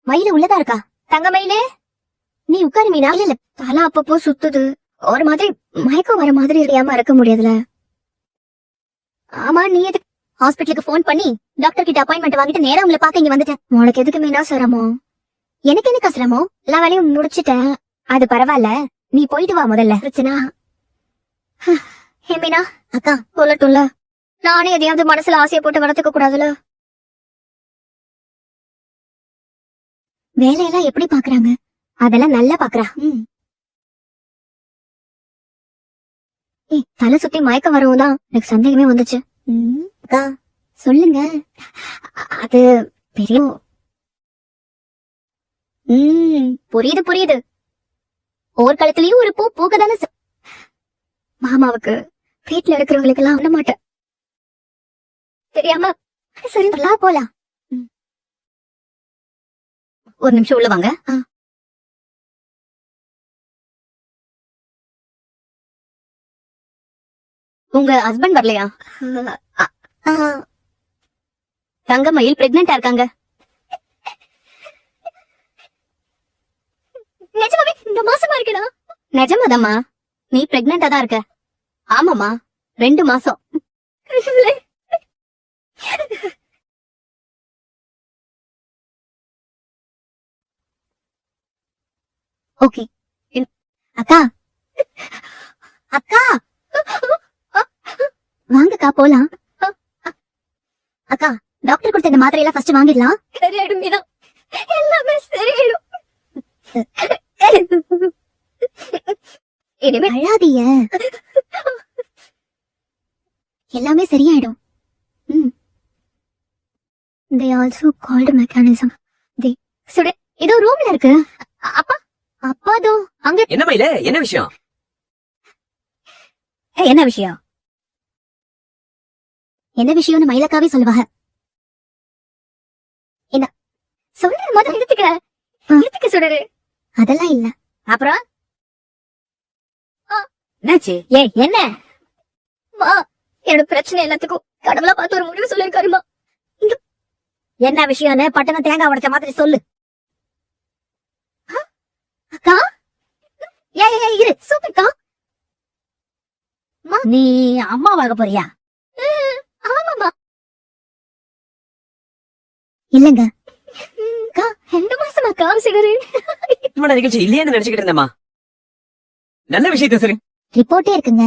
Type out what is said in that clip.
மயில உள்ளதா இருக்கா? தங்க மயிலே, நீ உட்காரு மீனா. இல்ல தலை அப்பப்போ சுத்துது, ஒரு மாதிரி மயக்கம் வர மாதிரி தெரியாம இருக்க முடியாதுல. ஆமா, நீ எதுக்கு ஹாஸ்பிட்டலுக்கு போன் பண்ணி டாக்டர் கிட்ட அப்பாயின்மெண்ட் வாங்கிட்டு நேரா உங்களை பார்க்க இங்க வந்துட்டேன். உனக்கு எதுக்கு மீனா சிரமம்? எனக்கு எனக்கு சிரமம்? எல்லா வேலையும் முடிச்சிட்டேன். அது பரவாயில்ல, நீ போயிட்டு வா முதல்ல. பிரச்சனை மீனா அக்கா சொல்லட்டும்ல. நானே எதையாவது மனசுல ஆசையை போட்டு வளர்த்துக்க கூடாதுல. வேலையெல்லாம் எப்படி பாக்குறாங்க? அதெல்லாம் நல்லா பாக்குறா. தலை சுத்தி மயக்கம் வரவும் தான் எனக்கு சந்தேகமே வந்துச்சு. அக்கா சொல்லுங்க. அது பெரிய புரியுது புரியுது. போர்க்களத்திலயும் ஒரு பூ பூக்கதானே. மாமாவுக்கு வீட்டுல இருக்கிறவங்களுக்கு எல்லாம் விட மாட்டேன் தெரியாம. சரி போலாம். ஒரு நிமிஷம் உள்ள வாங்க. உங்க ஹஸ்பண்ட் வரலையா? தங்கமயில் பிரெக்னெண்டா இருக்காங்க. நிஜமாவே இந்த மாசமா இருக்கடா? நிஜமாதாம்மா, நீ பிரெக்னெண்டா தான் இருக்க. ஆமாமா, 2 மாசம். ஓகே அக்கா. அக்கா வாங்கக்கா போலாம். அக்கா டாக்டர் கொடுத்த இந்த மாத்திரை எல்லாம் ஃபர்ஸ்ட் வாங்கிடலாம். சரியாயிடும் மீனா, எல்லாமே சரியாயிடும். இனிமே அழாதீங்க, எல்லாமே சரியாயிடும். They also called mechanism. இதோ ரூம்ல இருக்கு. அப்பா அப்பா தோ அங்க. என்ன மயில, என்ன விஷயம்? என்ன விஷயம்? என்ன விஷயம்னு மயிலக்காவே சொல்லுவாங்க. என்ன சொல்ற மாதிரி எடுத்துக்க சொல்றாரு. அதெல்லாம் இல்ல. அப்புறம் என்னாச்சு? என்ன என்னோட பிரச்சனை எல்லாத்துக்கும் கடவுளா பார்த்து ஒரு முடிவு சொல்லிருக்காருமா. என்ன விஷயம்னு பட்டணம் தேங்காய் உடைச்ச மாதிரி சொல்லு. அக்கா இரு சூப்பர்க்கா. நீ அம்மா வாங்க போறியா? ஆமாமா. இல்லங்க 2 மாசமா காமிச்சிடுறே. நிகழ்ச்சி இல்லையேன்னு நினைச்சுக்கிட்டு இருந்தேம்மா. நல்ல விஷயத்த சரி. ரிப்போர்ட்டே இருக்குங்க.